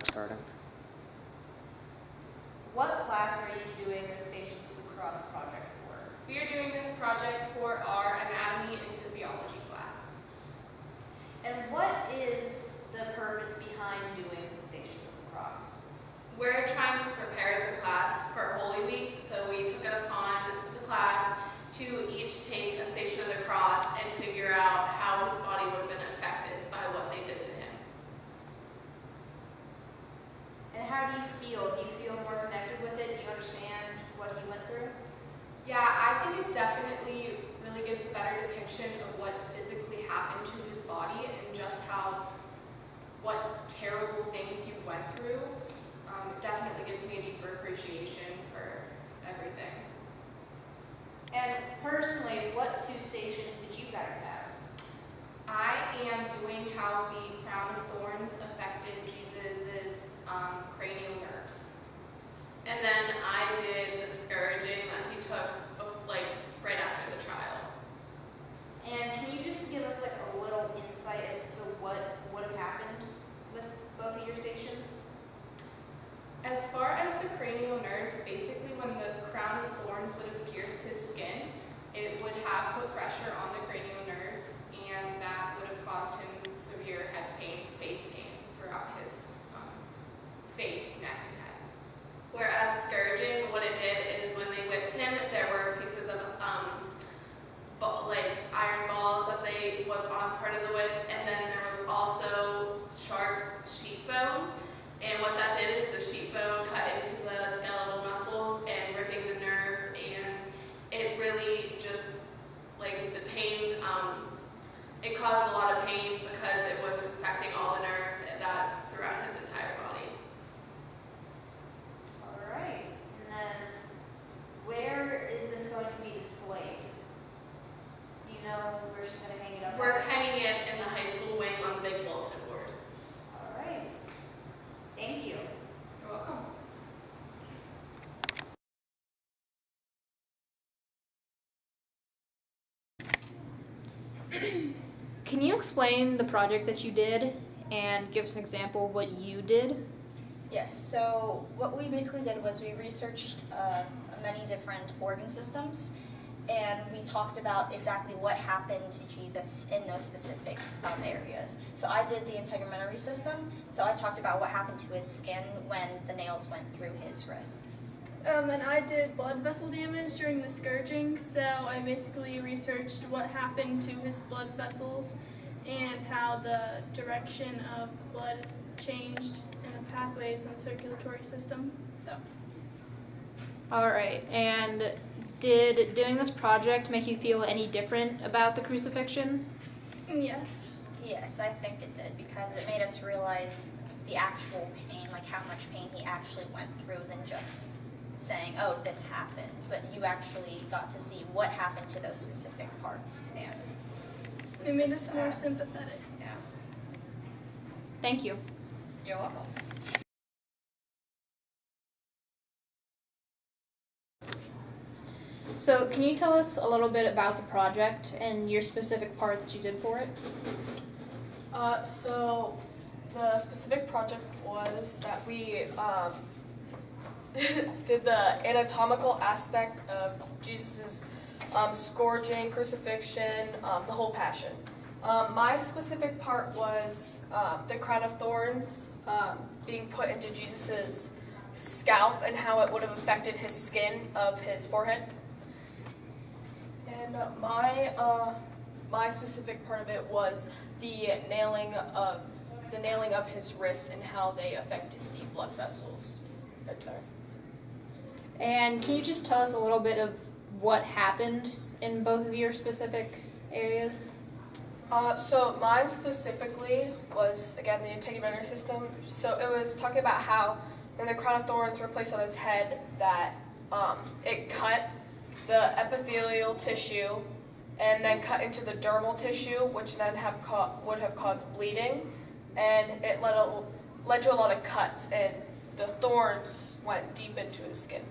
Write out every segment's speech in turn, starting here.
Starting. What class are you doing the Stations of the Cross project for? We are doing this project for our anatomy and physiology class. And what is the purpose behind doing the Stations of the Cross? We're trying to prepare as a class for Holy Week, so we took it upon the class to each take a Station of the Cross and figure out how his body would have been affected by what they did to him. And how do you feel? Do you feel more connected with it? Do you understand what he went through? Yeah, I think it definitely really gives a better depiction of what physically happened to his body and just what terrible things he went through. It definitely gives me a deeper appreciation for everything. And personally, what two stations did you guys have? I am doing how the crown of thorns affected Jesus' cranial nerves. And then I did the scourging that he took right after the trial. And can you just give us like a little insight as to what would have happened with both of your stations? As far as the cranial nerves, basically when the crown of thorns would have pierced his skin, it would have put pressure on the cranial nerves, and that would have caused him severe head pain, face pain throughout his face, neck, and head. Whereas scourging, what it did is when they whipped him, there were pieces of iron balls that was on part of the whip, and then there was also sharp sheep bone. And what that did is the sheep bone cut into the skeletal muscles and ripping the nerves, and it really just, the pain, it caused a lot of pain because it was affecting all the nerves throughout his entire body. All right. And then where is this going to be displayed? Do you know where she's going to hang it up? We're hanging it in the high school wing on the big bulletin board. All right. Thank you. You're welcome. Can you explain the project that you did and give us an example of what you did? Yes, so what we basically did was we researched many different organ systems, and we talked about exactly what happened to Jesus in those specific areas. So I did the Integumentary System, so I talked about what happened to his skin when the nails went through his wrists. And I did blood vessel damage during the scourging, so I basically researched what happened to his blood vessels and how the direction of blood changed in the pathways in the circulatory system. So. All right, and did doing this project make you feel any different about the crucifixion? Yes. Yes, I think it did, because it made us realize the actual pain, like how much pain he actually went through than just saying, oh, this happened, but you actually got to see what happened to those specific parts, and It made us more sympathetic. Yeah. Thank you. You're welcome. So can you tell us a little bit about the project and your specific part that you did for it? So the specific project was that we did the anatomical aspect of Jesus' scourging, crucifixion, the whole passion. My specific part was the crown of thorns being put into Jesus' scalp and how it would have affected his skin of his forehead. And my specific part of it was the nailing of his wrists and how they affected the blood vessels right there. And can you just tell us a little bit of what happened in both of your specific areas? So mine specifically was, again, the Integumentary System. So it was talking about how when the crown of thorns were placed on his head, that it cut the epithelial tissue and then cut into the dermal tissue, which then would have caused bleeding, and it led to a lot of cuts, and the thorns went deep into his skin.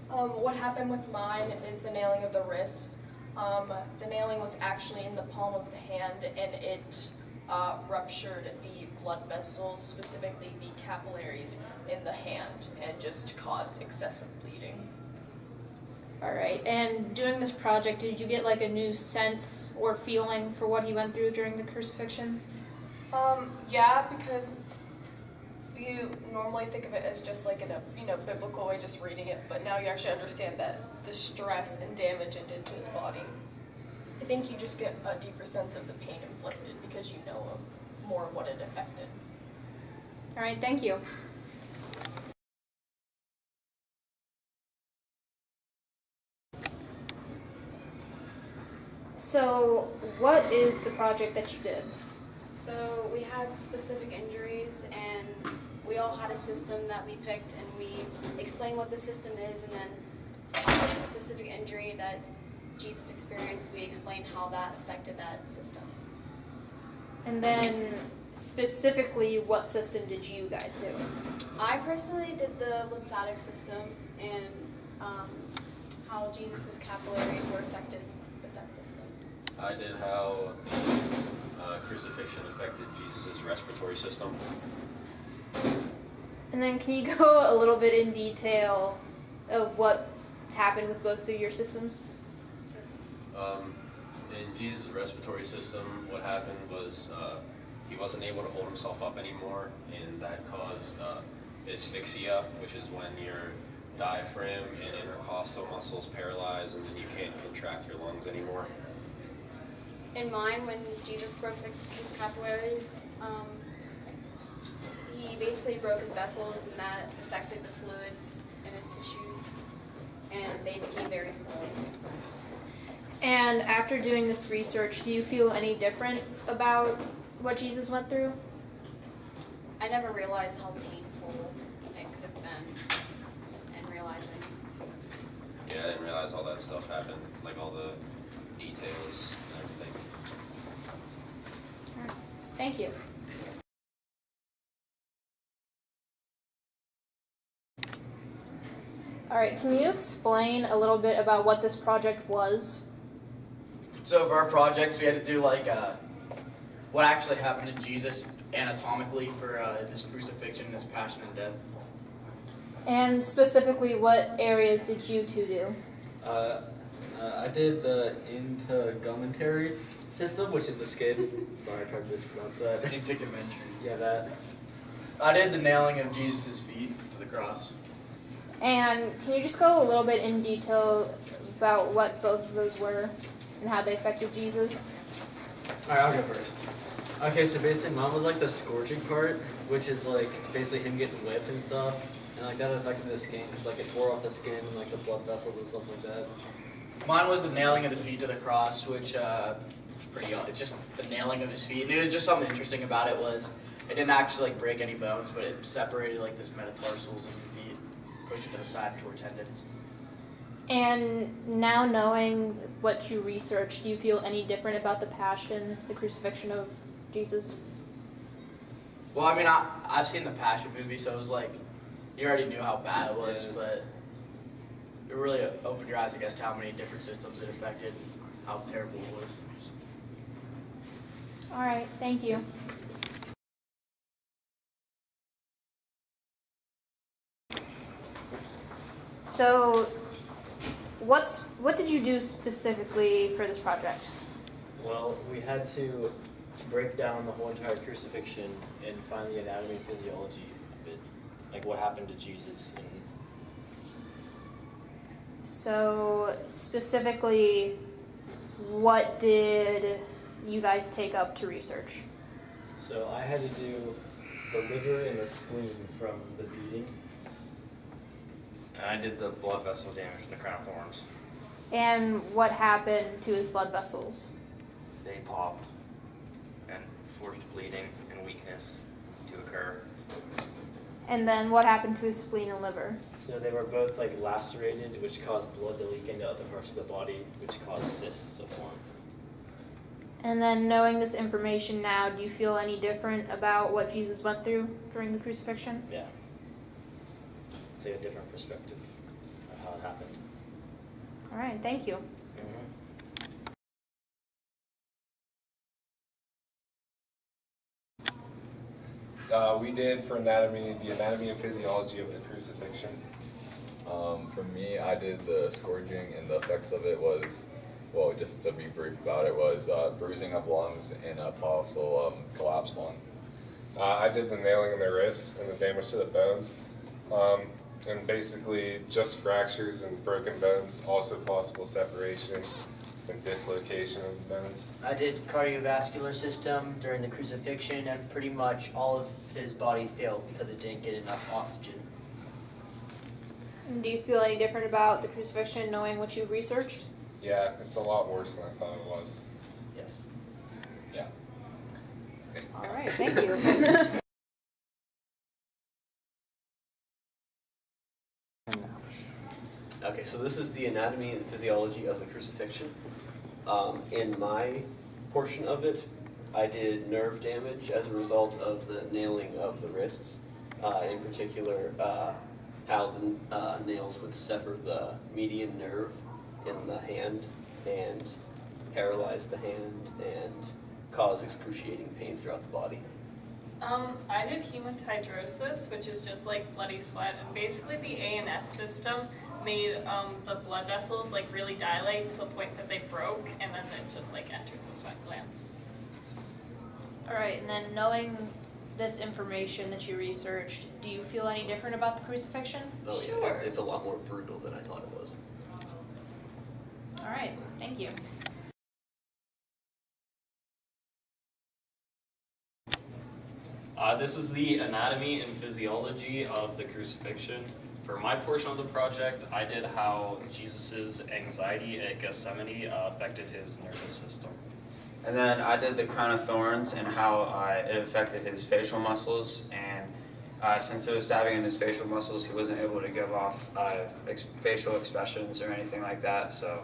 What happened with mine is the nailing of the wrists. The nailing was actually in the palm of the hand, and it ruptured the blood vessels, specifically the capillaries in the hand, and just caused excessive bleeding. All right. And doing this project, did you get like a new sense or feeling for what he went through during the crucifixion? Yeah, because you normally think of it as just like in a biblical way, just reading it, but now you actually understand that the stress and damage it did to his body. I think you just get a deeper sense of the pain inflicted because you know more of what it affected. All right. Thank you. So, what is the project that you did? So we had specific injuries, and we all had a system that we picked, and we explained what the system is, and then on a specific injury that Jesus experienced, we explained how that affected that system. And then, specifically, what system did you guys do? I personally did the lymphatic system and how Jesus' capillaries were affected with that system. I did how the crucifixion affected Jesus' respiratory system. And then can you go a little bit in detail of what happened with both of your systems? In Jesus' respiratory system, what happened was he wasn't able to hold himself up anymore, and that caused asphyxia, which is when your diaphragm and intercostal muscles paralyze, and then you can't contract your lungs anymore. In mine, when Jesus broke his capillaries, he basically broke his vessels, and that affected the fluids in his tissues, and they became very swollen. And after doing this research, do you feel any different about what Jesus went through? I never realized how painful it could have been, and realizing. Yeah, I didn't realize all that stuff happened, like all the details and everything. All right. Thank you. All right, can you explain a little bit about what this project was? So for our projects, we had to do like what actually happened to Jesus anatomically for this crucifixion, this passion and death. And specifically, what areas did you two do? I did the Integumentary System, which is the skin. Sorry, I tried to mispronounce that. Integumentary. Yeah, that. I did the nailing of Jesus' feet to the cross. And can you just go a little bit in detail about what both of those were and how they affected Jesus? Alright, I'll go first. Okay, so basically mine was like the scorching part, which is like basically him getting whipped and stuff. And like that affected the skin, because like it tore off the skin and like the blood vessels and stuff like that. Mine was the nailing of the feet to the cross, which was pretty, just the nailing of his feet. And it was just something interesting about it was it didn't actually like break any bones, but it separated like this metatarsals of the feet, pushed it to the side and tore tendons. And now knowing what you researched, do you feel any different about the passion, the crucifixion of Jesus? Well, I mean, I've seen the Passion movie, so it was like, you already knew how bad it was, but it really opened your eyes, I guess, to how many different systems it affected, how terrible it was. All right, thank you. So, what did you do specifically for this project? Well, we had to break down the whole entire crucifixion and find the anatomy and physiology of it, like what happened to Jesus. And So, specifically, what did you guys take up to research? so I had to do the liver and the spleen from the beating. And I did the blood vessel damage to the crown of thorns. And what happened to his blood vessels? They popped and forced bleeding and weakness to occur. And then what happened to his spleen and liver? So they were both like lacerated, which caused blood to leak into other parts of the body, which caused cysts to form. And then knowing this information now, do you feel any different about what Jesus went through during the crucifixion? Yeah. Say a different perspective of how it happened. All right, thank you. We did for anatomy, the anatomy and physiology of the crucifixion. For me, I did the scourging, and the effects of it was, well, just to be brief about it, was bruising of lungs and a possible collapsed lung. I did the nailing in the wrists and the damage to the bones. And basically just fractures and broken bones, also possible separation and dislocation of the bones. I did cardiovascular system during the crucifixion, and pretty much all of his body failed because it didn't get enough oxygen. And do you feel any different about the crucifixion knowing what you've researched? Yeah, it's a lot worse than I thought it was. Yes. Yeah. All right, thank you. Okay, so this is the anatomy and physiology of the crucifixion. In my portion of it, I did nerve damage as a result of the nailing of the wrists. In particular, how the nails would sever the median nerve in the hand and paralyze the hand and cause excruciating pain throughout the body. I did hematidrosis, which is just like bloody sweat, and basically the ANS system made the blood vessels like really dilate to the point that they broke, and then it just like entered the sweat glands. All right, and then knowing this information that you researched, do you feel any different about the crucifixion? Oh yeah, Sure. it's a lot more brutal than I thought it was. All right, thank you. This is the anatomy and physiology of the crucifixion. For my portion of the project, I did how Jesus' anxiety at Gethsemane affected his nervous system. And then I did the crown of thorns and how it affected his facial muscles. And since it was stabbing in his facial muscles, he wasn't able to give off facial expressions or anything like that. So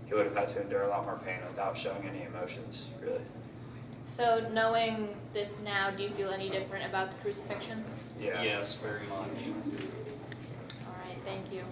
he would have had to endure a lot more pain without showing any emotions, really. So knowing this now, do you feel any different about the crucifixion? Yeah. Yes, very much. All right, thank you.